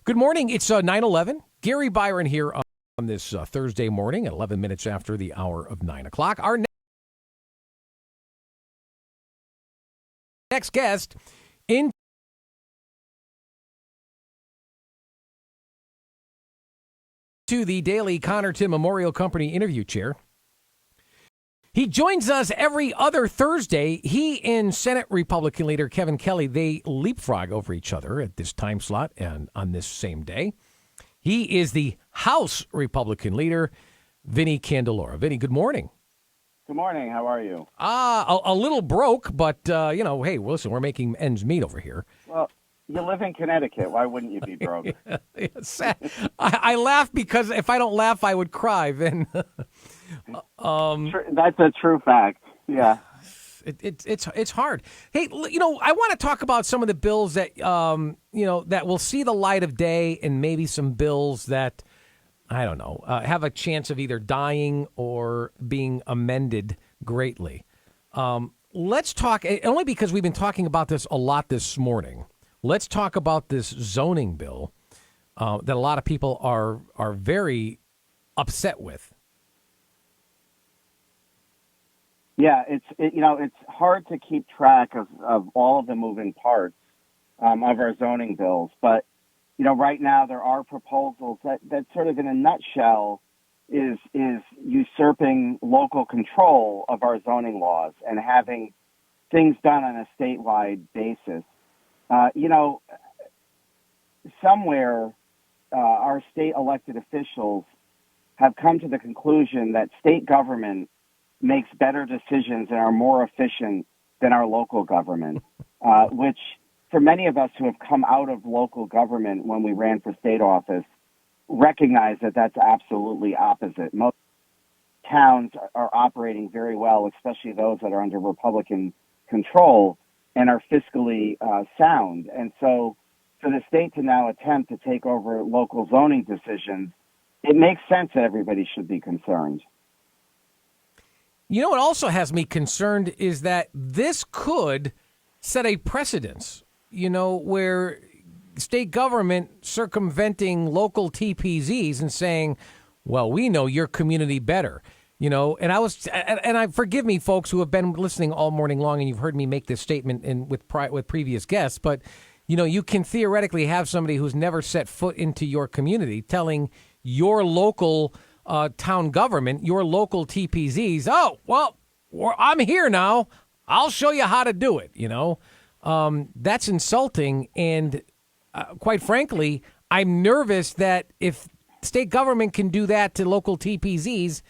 Good morning. It's 9:11. Gary Byron here on this Thursday morning at 11 minutes after the hour of 9 o'clock. Our next guest into the daily Connerton Memorial Company interview chair. He joins us every other Thursday. He and Senate Republican leader Kevin Kelly, they leapfrog over each other at this time slot and on this same day. He is the House Republican leader, Vinny Candelora. Vinny, good morning. Good morning. How are you? A little broke, but, hey, listen, we're making ends meet over here. Well, you live in Connecticut. Why wouldn't you be broke? I laugh because if I don't laugh, I would cry, Vin. That's a true fact. Yeah. It's hard. Hey, I want to talk about some of the bills that, that will see the light of day and maybe some bills that, I don't know, have a chance of either dying or being amended greatly. Let's talk, only because we've been talking about this a lot this morning. Let's talk about this zoning bill that a lot of people are very upset with. Yeah, it's hard to keep track of all of the moving parts of our zoning bills. But, right now there are proposals that sort of in a nutshell is usurping local control of our zoning laws and having things done on a statewide basis. Somewhere our state elected officials have come to the conclusion that state government makes better decisions and are more efficient than our local government, which for many of us who have come out of local government when we ran for state office, recognize that that's absolutely opposite. Most towns are operating very well, especially those that are under Republican control and are fiscally sound. And so for the state to now attempt to take over local zoning decisions, it makes sense that everybody should be concerned. What also has me concerned is that this could set a precedence, where state government circumventing local TPZs and saying, well, we know your community better, and forgive me, folks who have been listening all morning long and you've heard me make this statement with previous guests, but, you can theoretically have somebody who's never set foot into your community telling your local town government, your local TPZs, oh, well, I'm here now. I'll show you how to do it, That's insulting, and quite frankly, I'm nervous that if state government can do that to local TPZs,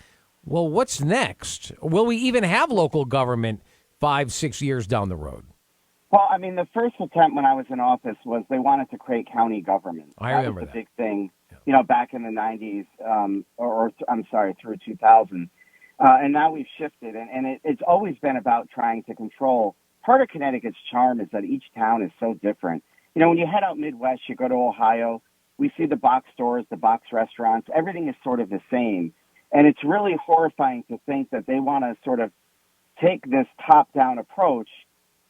well, what's next? Will we even have local government 5-6 years down the road? Well, I mean, the first attempt when I was in office was they wanted to create county government. I remember that. Was a big thing. Back in the 90s, through 2000. And now we've shifted, and it's always been about trying to control. Part of Connecticut's charm is that each town is so different. When you head out Midwest, you go to Ohio, we see the box stores, the box restaurants, everything is sort of the same. And it's really horrifying to think that they want to sort of take this top-down approach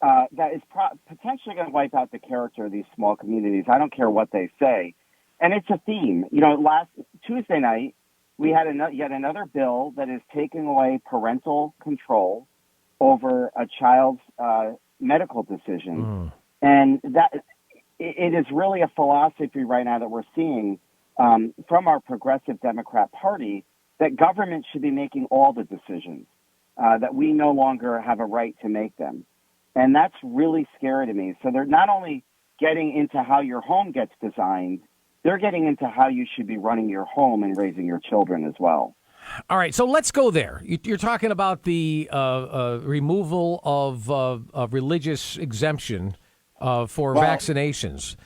that is potentially going to wipe out the character of these small communities. I don't care what they say. And it's a theme. Last Tuesday night, we had yet another bill that is taking away parental control over a child's medical decision. And that it is really a philosophy right now that we're seeing from our progressive Democrat Party that government should be making all the decisions, that we no longer have a right to make them. And that's really scary to me. So they're not only getting into how your home gets designed, they're getting into how you should be running your home and raising your children as well. All right, so let's go there. You're talking about the removal of religious exemption for vaccinations.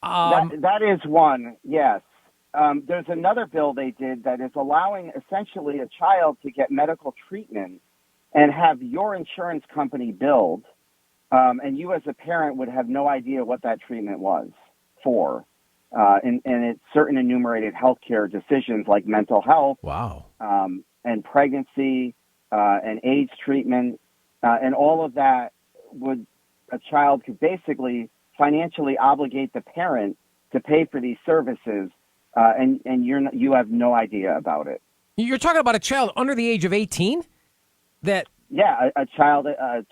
That is one, yes. There's another bill they did that is allowing essentially a child to get medical treatment and have your insurance company billed, and you as a parent would have no idea what that treatment was for. And it's certain enumerated healthcare decisions like mental health, and pregnancy, and AIDS treatment, and all of that a child could basically financially obligate the parent to pay for these services, and you have no idea about it. You're talking about a child under the age of 18? Yeah, a child,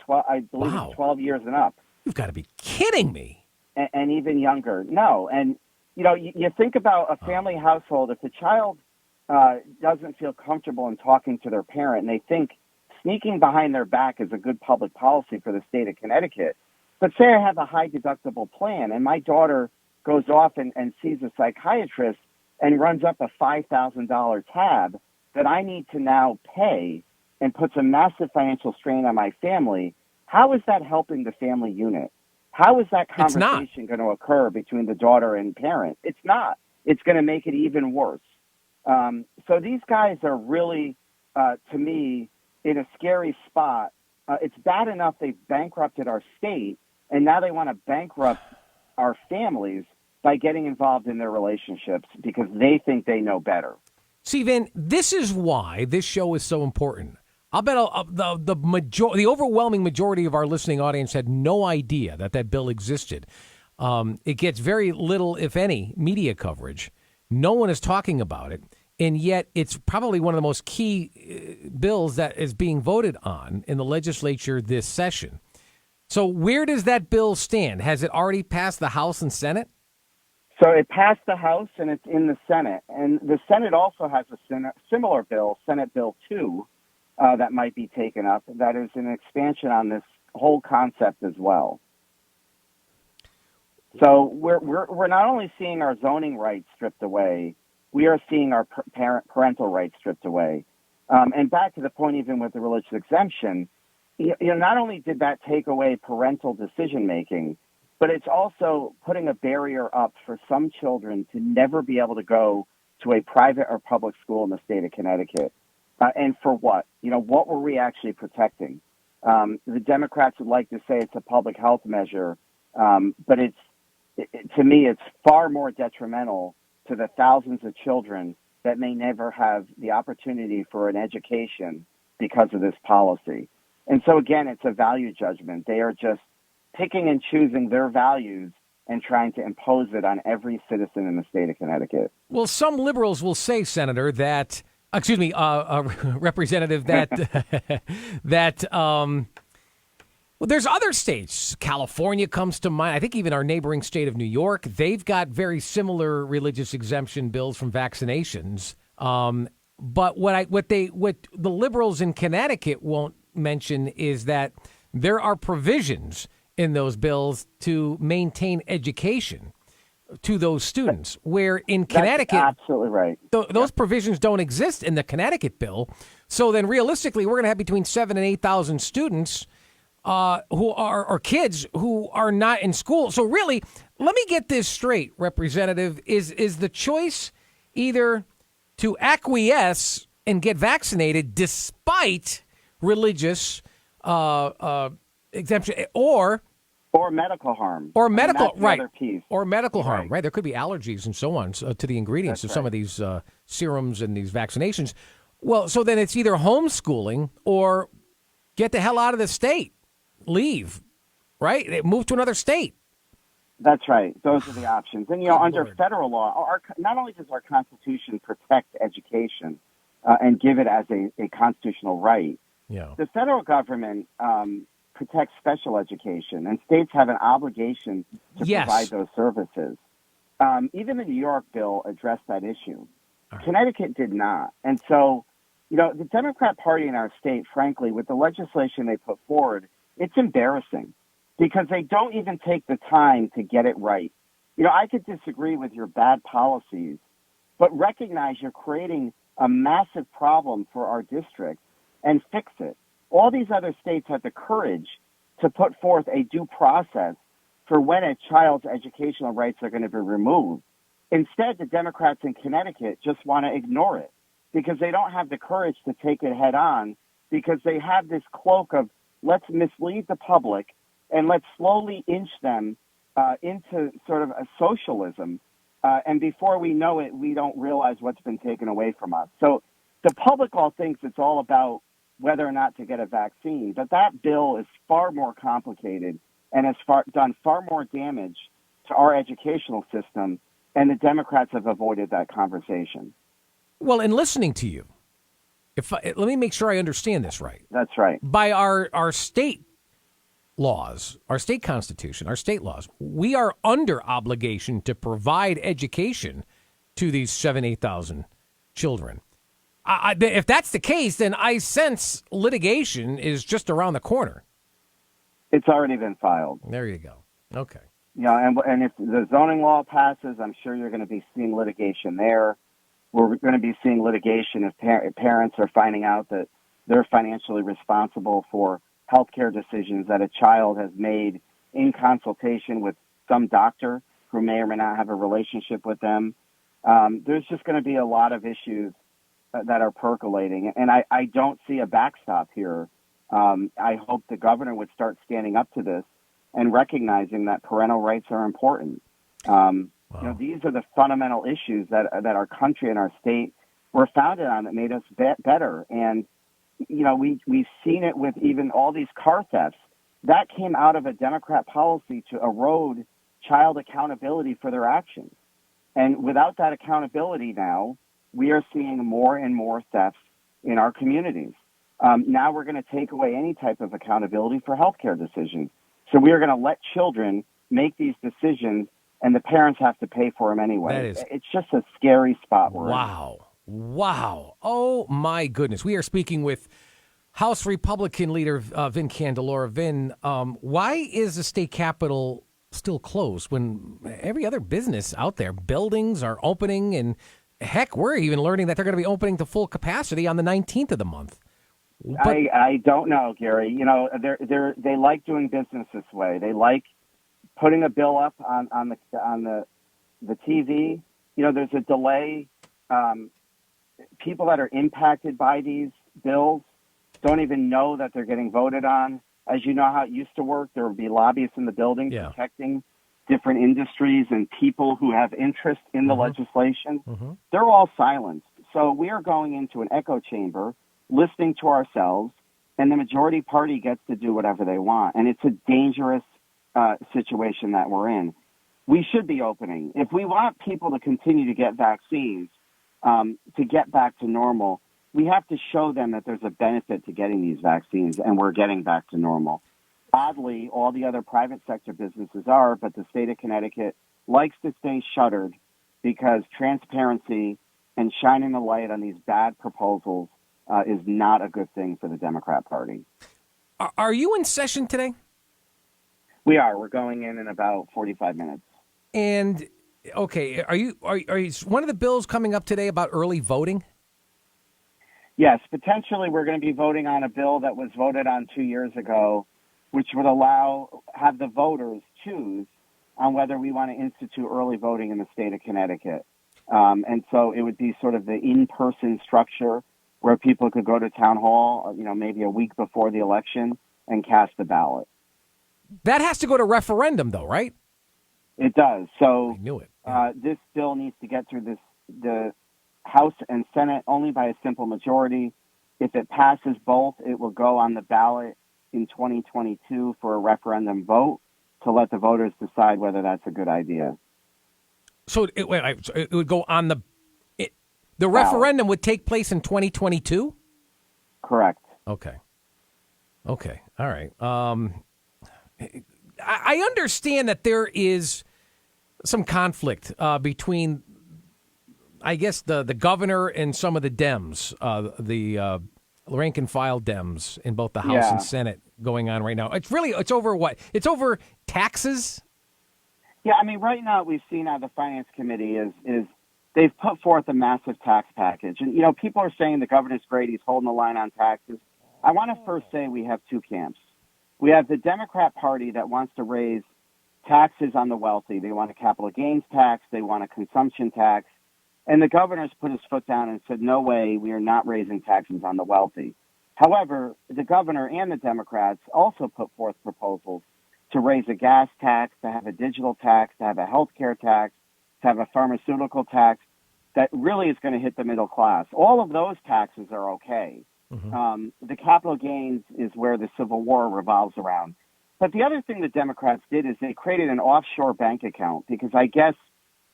12, I believe Wow. it's 12 years and up. You've got to be kidding me. And even younger. No. And, you think about a family household. If the child doesn't feel comfortable in talking to their parent and they think sneaking behind their back is a good public policy for the state of Connecticut, but say I have a high deductible plan and my daughter goes off and sees a psychiatrist and runs up a $5,000 tab that I need to now pay and puts a massive financial strain on my family, how is that helping the family unit? How is that conversation going to occur between the daughter and parent? It's not. It's going to make it even worse. So these guys are really, to me, in a scary spot. It's bad enough they've bankrupted our state, and now they want to bankrupt our families by getting involved in their relationships because they think they know better. See, Vin, this is why this show is so important. I'll bet the overwhelming majority of our listening audience had no idea that bill existed. It gets very little, if any, media coverage. No one is talking about it, and yet it's probably one of the most key bills that is being voted on in the legislature this session. So where does that bill stand? Has it already passed the House and Senate? So it passed the House, and it's in the Senate. And the Senate also has a similar bill, Senate Bill 2, that might be taken up. That is an expansion on this whole concept as well. So we're not only seeing our zoning rights stripped away, we are seeing our parental rights stripped away. And back to the point, even with the religious exemption, not only did that take away parental decision making, but it's also putting a barrier up for some children to never be able to go to a private or public school in the state of Connecticut. And for what? What were we actually protecting? The Democrats would like to say it's a public health measure, but to me, it's far more detrimental to the thousands of children that may never have the opportunity for an education because of this policy. And so, again, it's a value judgment. They are just picking and choosing their values and trying to impose it on every citizen in the state of Connecticut. Well, some liberals will say, Senator, that Representative, well, there's other states. California comes to mind. I think even our neighboring state of New York, they've got very similar religious exemption bills from vaccinations. But what the liberals in Connecticut won't mention is that there are provisions in those bills to maintain education to those students, where in Connecticut, that's absolutely right. Those provisions don't exist in the Connecticut bill. So then realistically, we're going to have between 7,000 and 8,000 students who are, or kids who are not in school. So really, let me get this straight, Representative, is the choice either to acquiesce and get vaccinated despite religious exemption, or medical harm, or medical right, or medical harm, right? There could be allergies and so on to the ingredients of some of these serums and these vaccinations. Well, so then it's either homeschooling or get the hell out of the state, leave, right? Move to another state. That's right. Those are the options. And under federal law, not only does our Constitution protect education and give it as a constitutional right, the federal government protects special education, and states have an obligation to provide those services. Even the New York bill addressed that issue. Right. Connecticut did not. And so, the Democrat Party in our state, frankly, with the legislation they put forward, it's embarrassing because they don't even take the time to get it right. I could disagree with your bad policies, but recognize you're creating a massive problem for our district and fix it. All these other states have the courage to put forth a due process for when a child's educational rights are going to be removed. Instead, the Democrats in Connecticut just want to ignore it because they don't have the courage to take it head on, because they have this cloak of let's mislead the public and let's slowly inch them into sort of a socialism. And before we know it, we don't realize what's been taken away from us. So the public all thinks it's all about whether or not to get a vaccine, but that bill is far more complicated and has done far more damage to our educational system And the Democrats have avoided that conversation. Well, in listening to you, let me make sure I understand this right. That's right. By our state laws, our state constitution, our state laws, we are under obligation to provide education to these 8,000 children. If that's the case, then I sense litigation is just around the corner. It's already been filed. There you go. Okay. Yeah, and if the zoning law passes, I'm sure you're going to be seeing litigation there. We're going to be seeing litigation if parents are finding out that they're financially responsible for healthcare decisions that a child has made in consultation with some doctor who may or may not have a relationship with them. There's just going to be a lot of issues that are percolating, and I don't see a backstop here. I hope the governor would start standing up to this and recognizing that parental rights are important. You know, these are the fundamental issues that our country and our state were founded on that made us better. And, you know, we've seen it with even all these car thefts. That came out of a Democrat policy to erode child accountability for their actions. And without that accountability now, we are seeing more and more thefts in our communities. Now we're going to take away any type of accountability for healthcare decisions. So we are going to let children make these decisions, and the parents have to pay for them anyway. It's just a scary spot we're in. Wow. Oh, my goodness. We are speaking with House Republican leader Vin Candelora. Vin, why is the state capitol still closed when every other business out there, buildings are opening, and heck, we're even learning that they're going to be opening to full capacity on the 19th of the month? But I don't know, Gary. You know, they like doing business this way. They like putting a bill up on the TV. You know, there's a delay. People that are impacted by these bills don't even know that they're getting voted on. As you know how it used to work, there would be lobbyists in the building protecting different industries and people who have interest in the legislation. They're all silenced. So we are going into an echo chamber, listening to ourselves, and the majority party gets to do whatever they want. And it's a dangerous situation that we're in. We should be opening. If we want people to continue to get vaccines, to get back to normal, we have to show them that there's a benefit to getting these vaccines, and we're getting back to normal. Oddly, all the other private sector businesses are, but the state of Connecticut likes to stay shuttered because transparency and shining the light on these bad proposals is not a good thing for the Democrat Party. Are you in session today? We are. We're going in about 45 minutes. And, okay, are you one of the bills coming up today about early voting? Yes, potentially we're going to be voting on a bill that was voted on 2 years ago, which would have the voters choose on whether we want to institute early voting in the state of Connecticut. And so it would be sort of the in-person structure where people could go to town hall, you know, maybe a week before the election and cast a ballot. That has to go to referendum, though, right? It does. So I knew it. This bill needs to get through the House and Senate only by a simple majority. If it passes both, it will go on the ballot in 2022 for a referendum vote to let the voters decide whether that's a good idea. So it would go on the referendum would take place in 2022? Correct. Okay. All right. I understand that there is some conflict between, I guess, the governor and some of the Dems, the rank and file Dems in both the House and Senate going on right now. It's over what? It's over taxes? Yeah, I mean, right now what we've seen out of the Finance Committee is they've put forth a massive tax package. And, you know, people are saying the governor's great, he's holding the line on taxes. I want to first say we have two camps. We have the Democrat Party that wants to raise taxes on the wealthy. They want a capital gains tax. They want a consumption tax. And the governor's put his foot down and said, no way, we are not raising taxes on the wealthy. However, the governor and the Democrats also put forth proposals to raise a gas tax, to have a digital tax, to have a health care tax, to have a pharmaceutical tax that really is going to hit the middle class. All of those taxes are okay. The capital gains is where the Civil War revolves around. But the other thing the Democrats did is they created an offshore bank account because I guess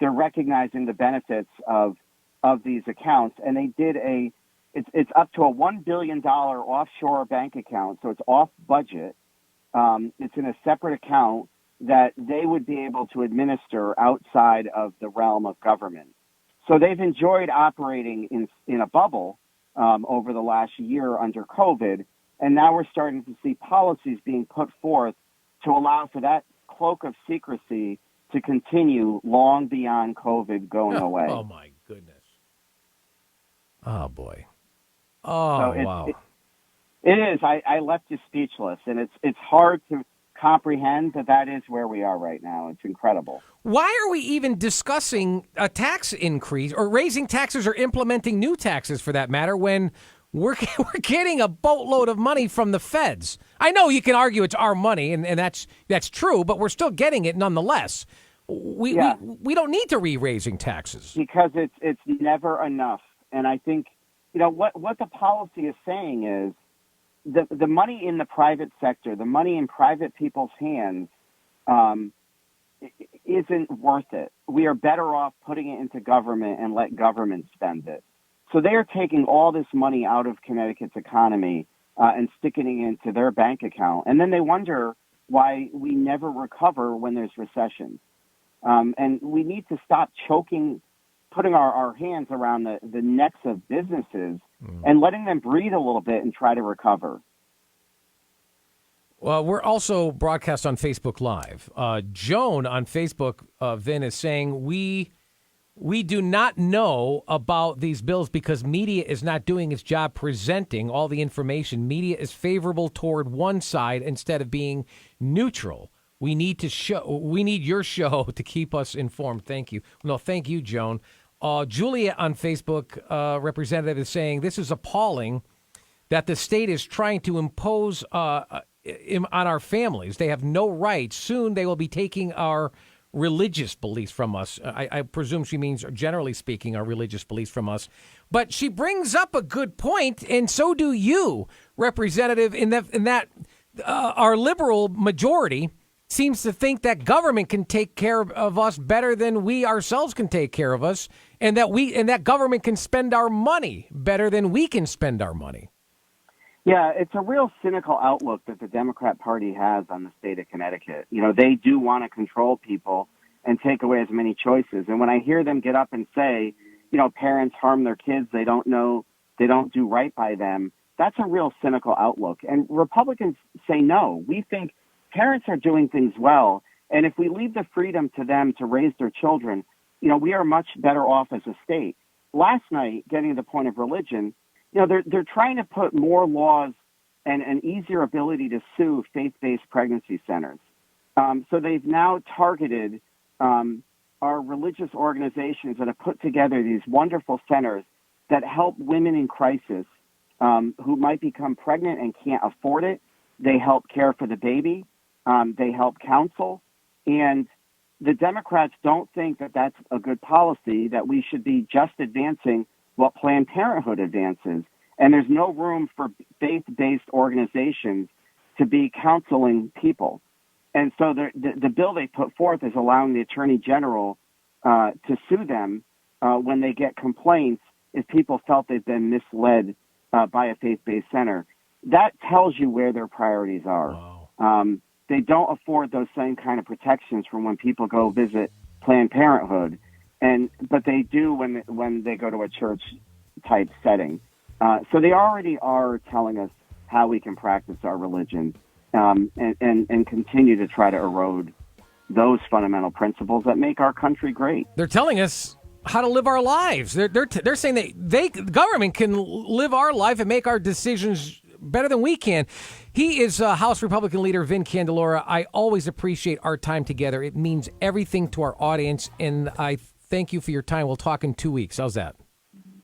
they're recognizing the benefits of these accounts, and they did it's up to a $1 billion offshore bank account, so it's off budget. It's in a separate account that they would be able to administer outside of the realm of government. So they've enjoyed operating in a bubble over the last year under COVID, and now we're starting to see policies being put forth to allow for that cloak of secrecy to continue long beyond COVID going away. Oh, my goodness. Oh, boy. Oh, so wow. It is. I left you speechless, and it's hard to comprehend that is where we are right now. It's incredible. Why are we even discussing a tax increase or raising taxes or implementing new taxes for that matter when we're getting a boatload of money from the feds? I know you can argue it's our money, and that's true, but we're still getting it nonetheless. We don't need to raising taxes. Because it's never enough. And I think, what the policy is saying is the money in the private sector, the money in private people's hands, isn't worth it. We are better off putting it into government and let government spend it. So they are taking all this money out of Connecticut's economy and sticking it into their bank account. And then they wonder why we never recover when there's recession. And we need to stop putting our hands around the necks of businesses and letting them breathe a little bit and try to recover. Well, we're also broadcast on Facebook Live. Joan on Facebook, Vin, is saying we do not know about these bills because media is not doing its job presenting all the information. Media is favorable toward one side instead of being neutral. We need your show to keep us informed. Thank you. No, thank you, Joan. Julia on Facebook, representative, is saying this is appalling that the state is trying to impose on our families. They have no rights. Soon they will be taking our religious beliefs from us. I presume she means, generally speaking, our religious beliefs from us. But she brings up a good point, and so do you, Representative, in that our liberal majority seems to think that government can take care of us better than we ourselves can take care of us, and that government can spend our money better than we can spend our money. Yeah, it's a real cynical outlook that the Democrat Party has on the state of Connecticut. They do want to control people and take away as many choices. And when I hear them get up and say, parents harm their kids, they don't do right by them, that's a real cynical outlook. And Republicans say no. We think parents are doing things well, and if we leave the freedom to them to raise their children, we are much better off as a state. Last night, getting to the point of religion, they're trying to put more laws and an easier ability to sue faith-based pregnancy centers. So they've now targeted our religious organizations that have put together these wonderful centers that help women in crisis who might become pregnant and can't afford it. They help care for the baby. They help counsel. And the Democrats don't think that that's a good policy, that we should be just advancing what Planned Parenthood advances. And there's no room for faith-based organizations to be counseling people. And so the bill they put forth is allowing the Attorney General to sue them when they get complaints if people felt they've been misled by a faith-based center. That tells you where their priorities are. Wow. They don't afford those same kind of protections from when people go visit Planned Parenthood, but they do when they go to a church-type setting. So they already are telling us how we can practice our religion and continue to try to erode those fundamental principles that make our country great. They're telling us how to live our lives. They're saying that the government can live our life and make our decisions better than we can. He is House Republican leader Vin Candelora. I always appreciate our time together. It means everything to our audience, and I thank you for your time. We'll talk in 2 weeks. How's that?